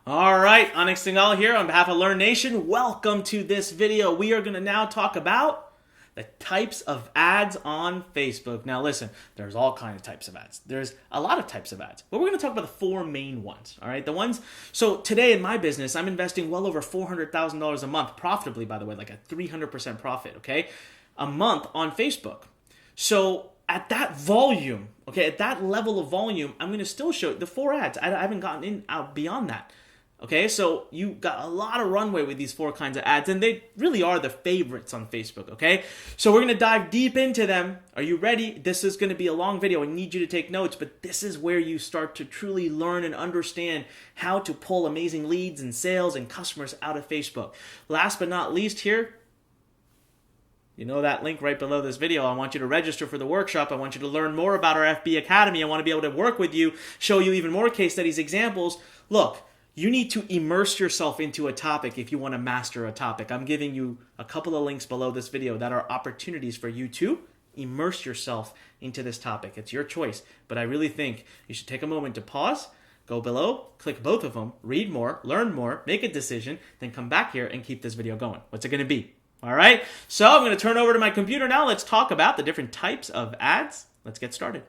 All right, Onyx Singal here on behalf of Lurn Nation. Welcome to this video. We are going to now talk about the types of ads on Facebook. Now listen, there's all kinds of types of ads. There's a lot of types of ads, but we're going to talk about the four main ones. All right, so today in my business, I'm investing well over $400,000 a month, profitably, by the way, like a 300% profit, okay, a month on Facebook. So at that volume, okay, at that level of volume, I'm going to still show the four ads. I haven't gotten out beyond that. Okay, so you got a lot of runway with these four kinds of ads, and they really are the favorites on Facebook, okay? So we're going to dive deep into them. Are you ready? This is going to be a long video. I need you to take notes, but this is where you start to truly learn and understand how to pull amazing leads and sales and customers out of Facebook. Last but not least here, you know that link right below this video. I want you to register for the workshop. I want you to learn more about our FB Academy. I want to be able to work with you, show you even more case studies, examples. Look, you need to immerse yourself into a topic if you want to master a topic. I'm giving you a couple of links below this video that are opportunities for you to immerse yourself into this topic. It's your choice, but I really think you should take a moment to pause, go below, click both of them, read more, learn more, make a decision, then come back here and keep this video going. What's it going to be? All right, so I'm going to turn over to my computer now. Let's talk about the different types of ads. Let's get started.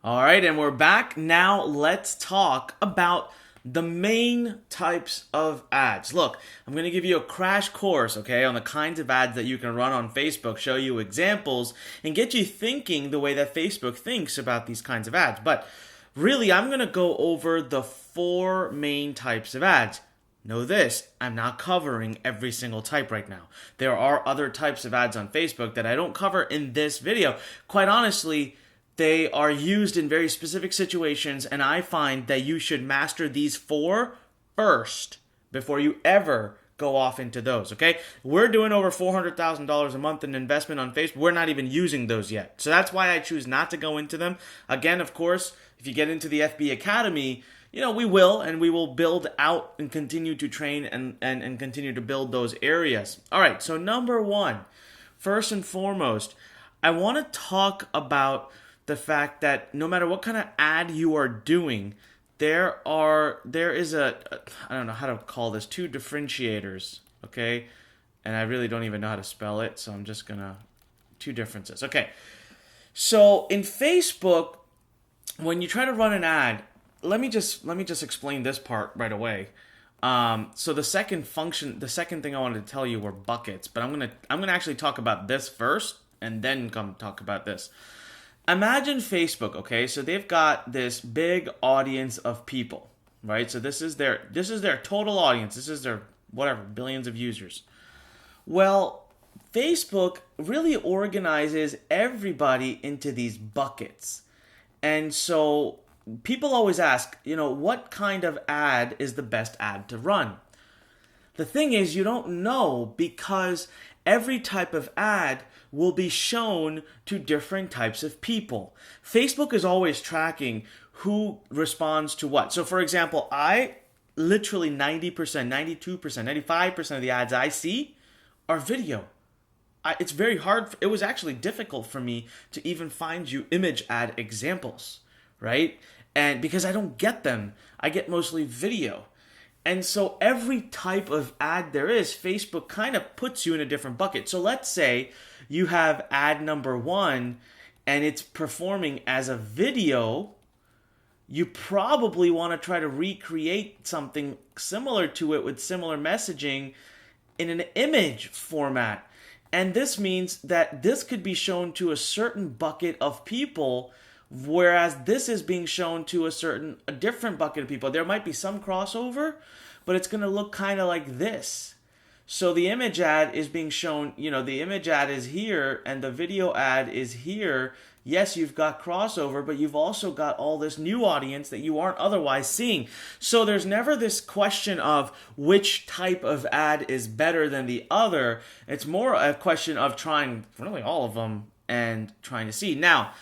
All right, and we're back. Now let's talk about the main types of ads. Look, I'm going to give you a crash course, okay, on the kinds of ads that you can run on Facebook, show you examples, and get you thinking the way that Facebook thinks about these kinds of ads. But really, I'm going to go over the four main types of ads. Know this, I'm not covering every single type right now. There are other types of ads on Facebook that I don't cover in this video. Quite honestly, they are used in very specific situations, and I find that you should master these four first before you ever go off into those, okay? We're doing over $400,000 a month in investment on Facebook. We're not even using those yet. So that's why I choose not to go into them. Again, of course, if you get into the FB Academy, you know, we will build out and continue to train and continue to build those areas. All right, so number one, first and foremost, I want to talk about the fact that no matter what kind of ad you are doing, there is I don't know how to call this, two differentiators, okay? And I really don't even know how to spell it, so I'm just gonna, two differences. Okay, so in Facebook, when you try to run an ad, let me just explain this part right away. So the second thing I wanted to tell you were buckets, but I'm gonna actually talk about this first and then come talk about this. Imagine Facebook, okay? So they've got this big audience of people, right? So this is their total audience. This is their whatever, billions of users. Well, Facebook really organizes everybody into these buckets. And so people always ask, you know, what kind of ad is the best ad to run? The thing is, you don't know because every type of ad will be shown to different types of people. Facebook is always tracking who responds to what. So for example, I literally 90%, 92%, 95% of the ads I see are video. It's very hard. It was actually difficult for me to even find you image ad examples, right? And because I don't get them, I get mostly video. And so every type of ad there is, Facebook kind of puts you in a different bucket. So let's say you have ad number one and it's performing as a video. You probably want to try to recreate something similar to it with similar messaging in an image format. And this means that this could be shown to a certain bucket of people, whereas this is being shown to a different bucket of people. There might be some crossover, but it's going to look kind of like this. So the image ad is being shown, you know, the image ad is here and the video ad is here. Yes, you've got crossover, but you've also got all this new audience that you aren't otherwise seeing. So there's never this question of which type of ad is better than the other. It's more a question of trying really all of them and trying to see. Now,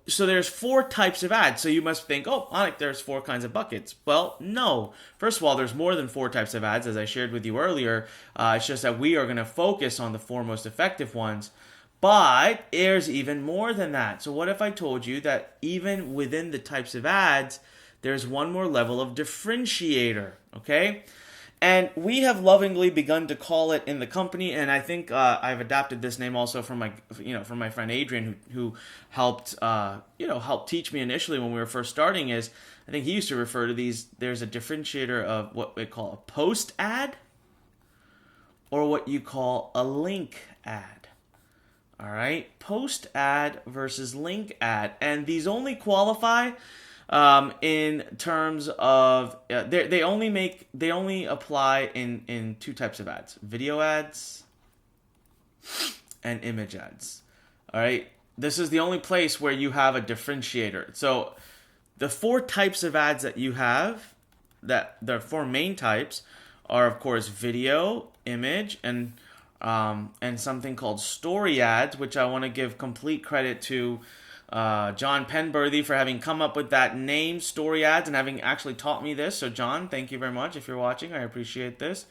so there's four types of ads. So you must think, oh, Onik, there's four kinds of buckets. Well, no. First of all, there's more than four types of ads, as I shared with you earlier. It's just that we are going to focus on the four most effective ones. But there's even more than that. So what if I told you that even within the types of ads, there's one more level of differentiator, okay? And we have lovingly begun to call it in the company, and I think I've adapted this name also from my friend Adrian, who helped help teach me initially when we were first starting. Is I think he used to refer to these. There's a differentiator of what we call a post ad, or what you call a link ad. All right, post ad versus link ad, and these only qualify in terms of they only apply in two types of ads: video ads and image ads. All right, this is the only place where you have a differentiator. So the four types of ads that you have, that the four main types, are of course video, image, and something called story ads, which I want to give complete credit to John Penberthy for having come up with that name, story ads, and having actually taught me this. So John, thank you very much. If you're watching, I appreciate this.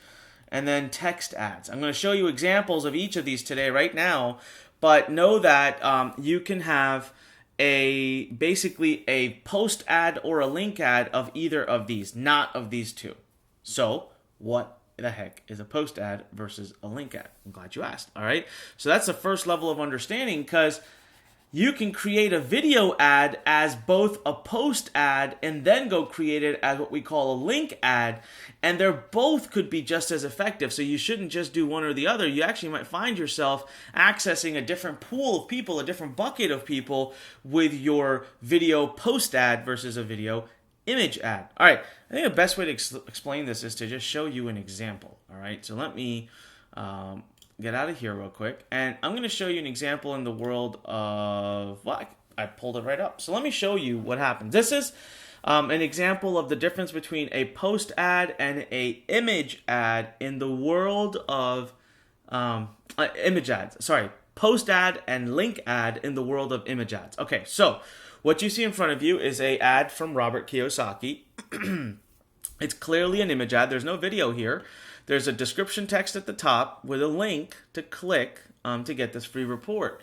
And then text ads. I'm going to show you examples of each of these today right now, but know that you can have basically a post ad or a link ad of either of these, not of these two. So what the heck is a post ad versus a link ad? I'm glad you asked. All right. So that's the first level of understanding, because you can create a video ad as both a post ad and then go create it as what we call a link ad. And they're both could be just as effective. So you shouldn't just do one or the other. You actually might find yourself accessing a different pool of people, a different bucket of people with your video post ad versus a video image ad. All right. I think the best way to explain this is to just show you an example. All right. So let me get out of here real quick, and I'm going to show you an example in the world of, well, I pulled it right up. So let me show you what happens. This is an example of the difference between a post ad and a image ad in the world of image ads. Sorry, post ad and link ad in the world of image ads. Okay, so what you see in front of you is a ad from Robert Kiyosaki. It's clearly an image ad. There's no video here. There's a description text at the top with a link to click to get this free report.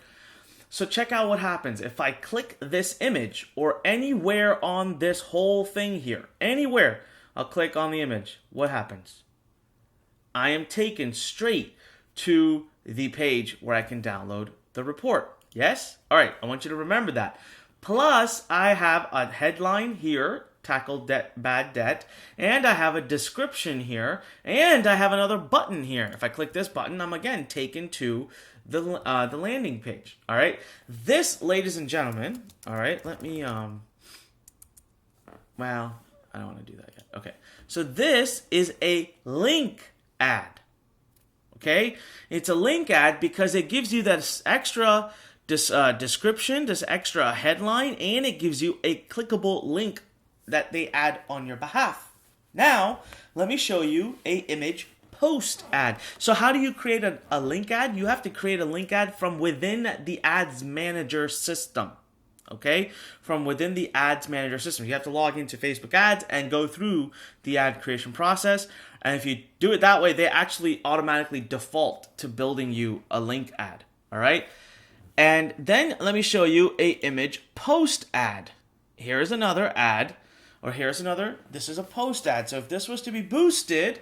So check out what happens. If I click this image or anywhere on this whole thing here, anywhere, I'll click on the image. What happens? I am taken straight to the page where I can download the report. Yes? All right, I want you to remember that. Plus, I have a headline here, tackle bad debt, and I have a description here, and I have another button here. If I click this button, I'm again taken to the landing page. All right, this, ladies and gentlemen, all right, let me well, I don't want to do that yet. Okay, so this is a link ad. Okay, it's a link ad because it gives you that extra description, this extra headline, and it gives you a clickable link that they add on your behalf. Now, let me show you a image post ad. So how do you create a link ad? You have to create a link ad from within the Ads Manager system. Okay? From within the Ads Manager system. You have to log into Facebook Ads and go through the ad creation process. And if you do it that way, they actually automatically default to building you a link ad. All right? And then let me show you a image post ad. Here's another ad. Or here's another, this is a post ad. So if this was to be boosted,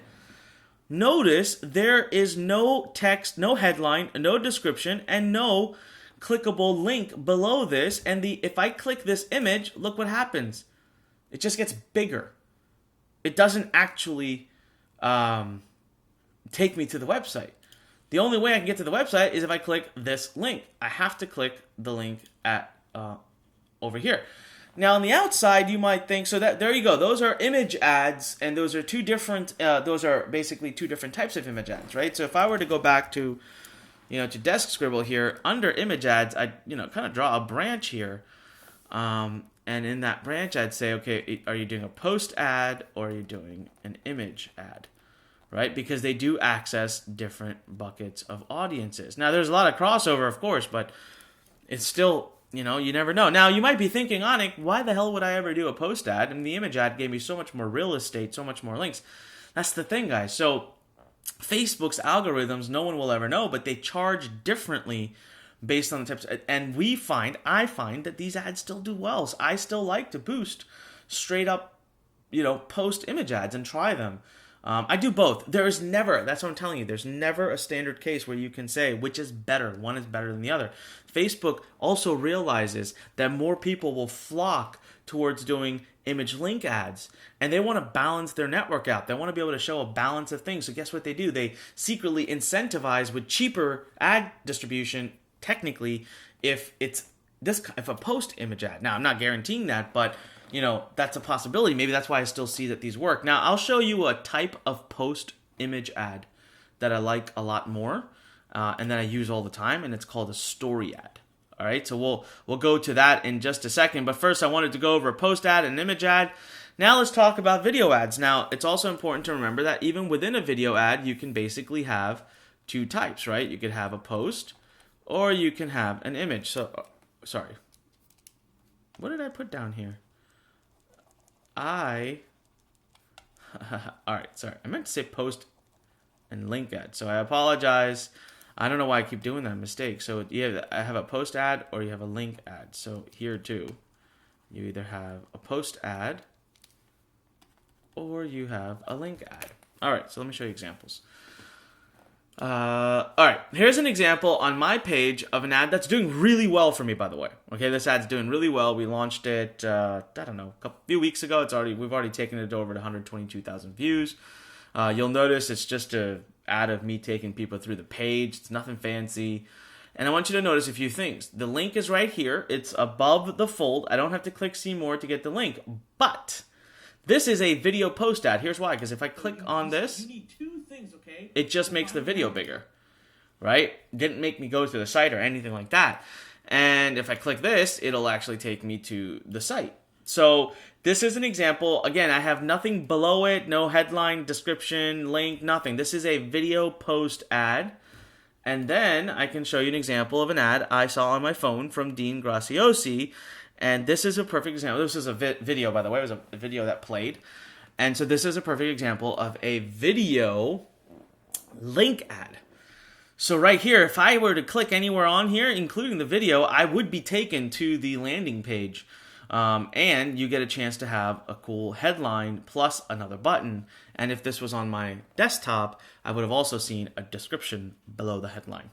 notice there is no text, no headline, no description, and no clickable link below this. And if I click this image, look what happens. It just gets bigger. It doesn't actually take me to the website. The only way I can get to the website is if I click this link. I have to click the link at over here. Now on the outside, you might think, so that there you go. Those are image ads, and those are two different. Those are basically two different types of image ads, right? So if I were to go back to, to Desk Scribble here under image ads, I kind of draw a branch here, and in that branch, I'd say, okay, are you doing a post ad or are you doing an image ad, right? Because they do access different buckets of audiences. Now there's a lot of crossover, of course, but it's still. You never know. Now, you might be thinking, Anik, why the hell would I ever do a post ad? And the image ad gave me so much more real estate, so much more links. That's the thing, guys. So Facebook's algorithms, no one will ever know, but they charge differently based on the types. And I find that these ads still do well. So I still like to boost straight up post image ads and try them. I do both. There is never, that's what I'm telling you, there's never a standard case where you can say which is better. One is better than the other. Facebook also realizes that more people will flock towards doing image link ads, and they want to balance their network out. They want to be able to show a balance of things. So guess what they do? They secretly incentivize with cheaper ad distribution, technically, if a post image ad. Now, I'm not guaranteeing that, but that's a possibility. Maybe that's why I still see that these work. Now, I'll show you a type of post image ad that I like a lot more and that I use all the time, and it's called a story ad. All right, so we'll go to that in just a second. But first, I wanted to go over a post ad and an image ad. Now let's talk about video ads. Now, it's also important to remember that even within a video ad, you can basically have two types, right? You could have a post or you can have an image. So, sorry. What did I put down here? All right, sorry. I meant to say post and link ad. So I apologize. I don't know why I keep doing that mistake. So I have a post ad or you have a link ad. So here too, you either have a post ad or you have a link ad. All right, so let me show you examples. All right, here's an example on my page of an ad that's doing really well for me, by the way. Okay, this ad's doing really well. We launched it, I don't know, a few weeks ago. We've already taken it over to 122,000 views. You'll notice it's just a ad of me taking people through the page. It's nothing fancy. And I want you to notice a few things. The link is right here. It's above the fold. I don't have to click see more to get the link. But this is a video post ad. Here's why. Because if I click on this, you need two things, okay? it just makes the video bigger. Right? Didn't make me go to the site or anything like that. And if I click this, it'll actually take me to the site. So this is an example. Again, I have nothing below it, no headline, description, link, nothing. This is a video post ad. And then I can show you an example of an ad I saw on my phone from Dean Graciosi. And this is a perfect example. This is a video, by the way. It was a video that played. And so this is a perfect example of a video link ad. So right here, if I were to click anywhere on here, including the video, I would be taken to the landing page. And you get a chance to have a cool headline plus another button. And if this was on my desktop, I would have also seen a description below the headline.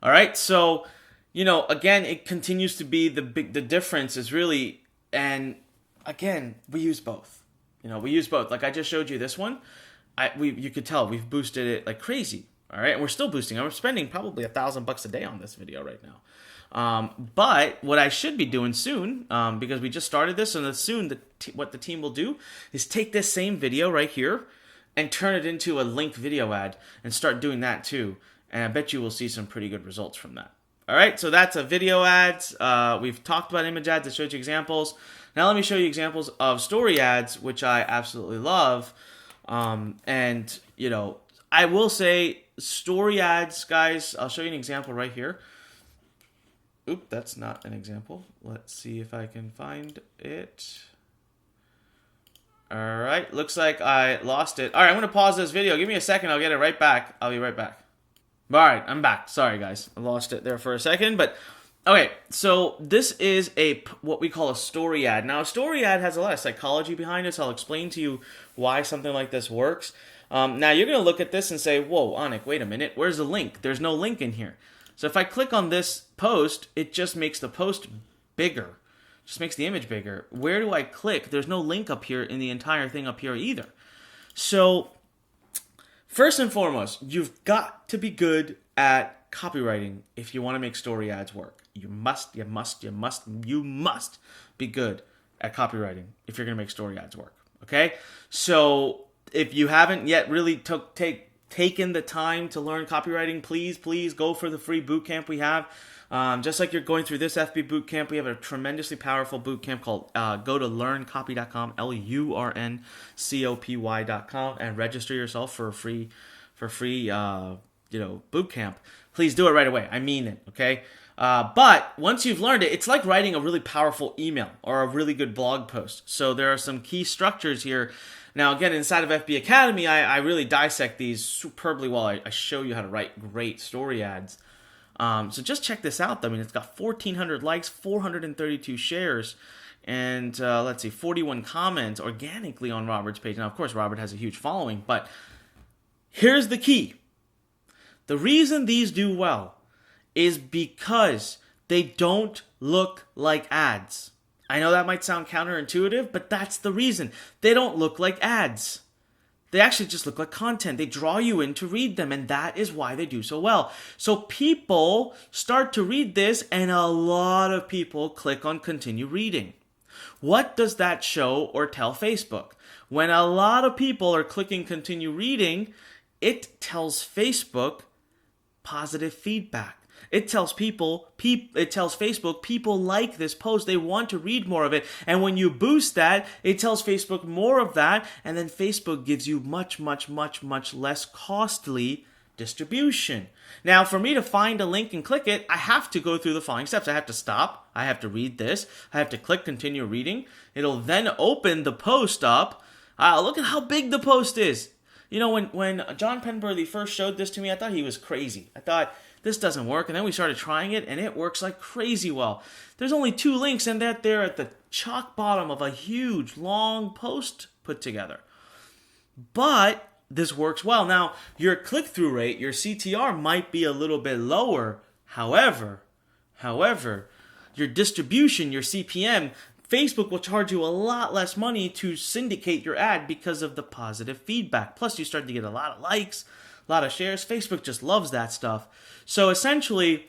All right, so again, it continues to be the difference is really, and again, we use both. We use both. Like I just showed you this one. You could tell we've boosted it like crazy. All right, and we're still boosting. I'm spending probably $1,000 a day on this video right now. But what I should be doing soon, because we just started this, and soon what the team will do is take this same video right here and turn it into a linked video ad and start doing that too. And I bet you will see some pretty good results from that. All right, so that's a video ads. We've talked about image ads. I showed you examples. Now let me show you examples of story ads, which I absolutely love. And I will say story ads, guys. I'll show you an example right here. Oop, that's not an example. Let's see if I can find it. All right, looks like I lost it. All right, I'm going to pause this video. Give me a second. I'll get it right back. I'll be right back. All right, I'm back. Sorry, guys. I lost it there for a second. But, okay, so this is what we call a story ad. Now, a story ad has a lot of psychology behind it, so I'll explain to you why something like this works. Now, you're going to look at this and say, whoa, Anik, wait a minute. Where's the link? There's no link in here. So if I click on this post, it just makes the post bigger. Just makes the image bigger. Where do I click? There's no link up here in the entire thing up here either. So first and foremost, you've got to be good at copywriting if you want to make story ads work. You must be good at copywriting if you're going to make story ads work. Okay? So if you haven't yet really taken the time to learn copywriting, please go for the free bootcamp we have. Just like you're going through this FB bootcamp, we have a tremendously powerful bootcamp called go to lurncopy.com, LURNCOPY.com, and register yourself for free bootcamp. Please do it right away. I mean it, okay? But once you've learned it, it's like writing a really powerful email or a really good blog post. So there are some key structures here. Now, again, inside of FB Academy, I really dissect these superbly well. I show you how to write great story ads. So just check this out. I mean, it's got 1,400 likes, 432 shares. and let's see, 41 comments organically on Robert's page. Now, of course, Robert has a huge following, but here's the key. The reason these do well is because they don't look like ads. I know that might sound counterintuitive, but that's the reason. They don't look like ads. They actually just look like content. They draw you in to read them, and that is why they do so well. So people start to read this, and a lot of people click on continue reading. What does that show or tell Facebook? When a lot of people are clicking continue reading, it tells Facebook positive feedback. It tells Facebook people like this post. They want to read more of it. And when you boost that, it tells Facebook more of that. And then Facebook gives you much, much, much, much less costly distribution. Now, for me to find a link and click it, I have to go through the following steps. I have to stop. I have to read this. I have to click continue reading. It'll then open the post up. Look at how big the post is. You know, when John Penberthy first showed this to me, I thought he was crazy. I thought, this doesn't work. And then we started trying it, and it works like crazy well. There's only 2 links, and they're at the chalk bottom of a huge, long post put together. But this works well. Now, your click-through rate, your CTR, might be a little bit lower. However, your distribution, your CPM, Facebook will charge you a lot less money to syndicate your ad because of the positive feedback. Plus, you start to get a lot of likes, a lot of shares. Facebook just loves that stuff. So essentially,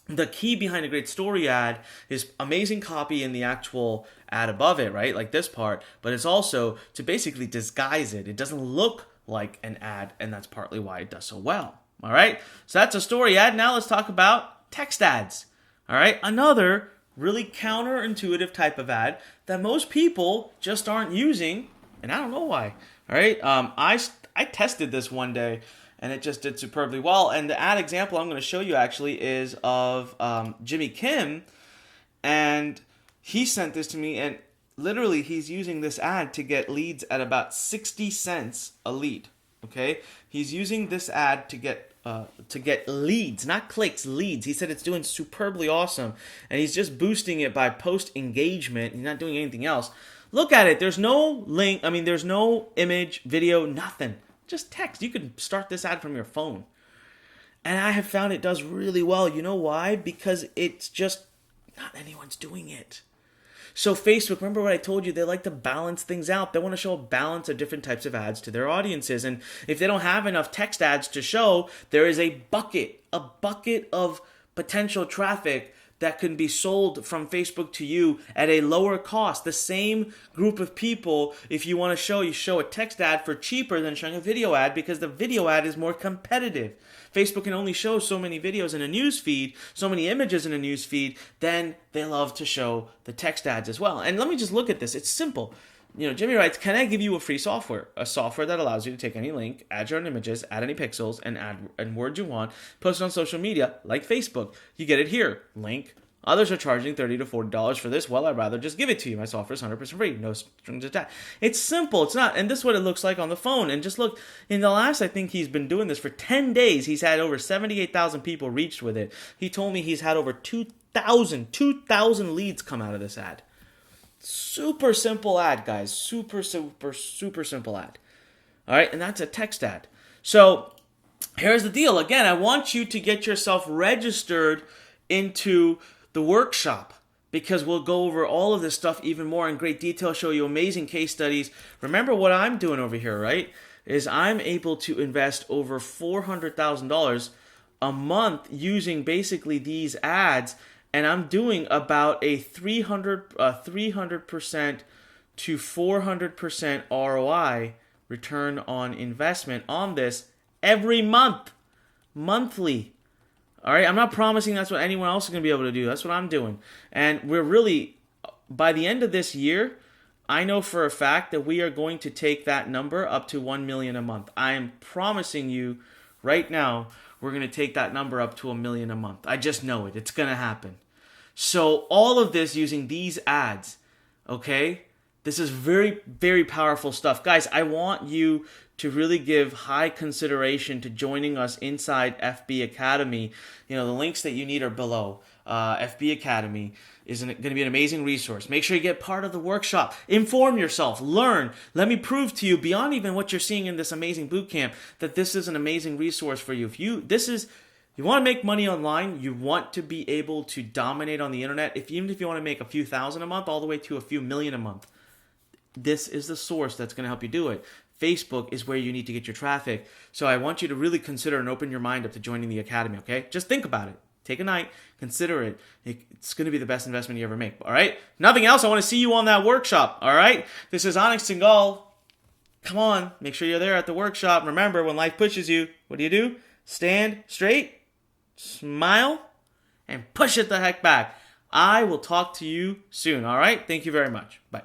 the key behind a great story ad is amazing copy in the actual ad above it, right? Like this part. But it's also to basically disguise it. It doesn't look like an ad, and that's partly why it does so well. All right? So that's a story ad. Now let's talk about text ads. All right? Another really counterintuitive type of ad that most people just aren't using, and I don't know why. All right? I tested this one day, and it just did superbly well. And the ad example I'm going to show you actually is of Jimmy Kim. And he sent this to me, and literally he's using this ad to get leads at about 60 cents a lead. Okay? He's using this ad to get leads, not clicks, leads. He said it's doing superbly awesome. And he's just boosting it by post engagement. He's not doing anything else. Look at it. There's no link. There's no image, video, nothing. Just text. You can start this ad from your phone. And I have found it does really well. You know why? Because it's just not anyone's doing it. So Facebook, remember what I told you, they like to balance things out. They want to show a balance of different types of ads to their audiences. And if they don't have enough text ads to show, there is a bucket of potential traffic that can be sold from Facebook to you at a lower cost. The same group of people, if you want to show, you show a text ad for cheaper than showing a video ad because the video ad is more competitive. Facebook can only show so many videos in a news feed, so many images in a news feed, then they love to show the text ads as well. And let me just look at this. It's simple. You know, Jimmy writes, can I give you a free software? A software that allows you to take any link, add your own images, add any pixels, and add words you want, post it on social media like Facebook. You get it here. Link. Others are charging $30 to $40 for this. Well, I'd rather just give it to you. My software is 100% free. No strings attached. It's simple. It's not. And this is what it looks like on the phone. And just look, in the last, I think he's been doing this for 10 days. He's had over 78,000 people reached with it. He told me he's had over 2,000 leads come out of this ad. Super simple ad, guys. Super simple ad. All right, and that's a text ad. So here's the deal. Again, I want you to get yourself registered into the workshop because we'll go over all of this stuff even more in great detail, show you amazing case studies. Remember what I'm doing over here, right? Is I'm able to invest over $400,000 a month using basically these ads. And I'm doing about a 300% to 400% ROI, return on investment, on this every month, monthly. All right, I'm not promising that's what anyone else is going to be able to do. That's what I'm doing. And we're really, by the end of this year, I know for a fact that we are going to take that number up to 1 million a month. I am promising you right now, we're going to take that number up to 1 million a month. I just know it. It's going to happen. So all of this using these ads, okay? This is very, very powerful stuff. Guys, I want you to really give high consideration to joining us inside FB Academy. You know, the links that you need are below. FB Academy is going to be an amazing resource. Make sure you get part of the workshop. Inform yourself. Learn. Let me prove to you, beyond even what you're seeing in this amazing boot camp, that this is an amazing resource for you. If you want to make money online, you want to be able to dominate on the internet, even if you want to make a few thousand a month all the way to a few million a month, this is the source that's going to help you do it. Facebook is where you need to get your traffic. So I want you to really consider and open your mind up to joining the Academy, okay? Just think about it. Take a night, consider it. It's going to be the best investment you ever make, all right? Nothing else, I want to see you on that workshop, all right? This is Onyx Singal. Come on, make sure you're there at the workshop. Remember, when life pushes you, what do? Stand straight, smile, and push it the heck back. I will talk to you soon, all right? Thank you very much. Bye.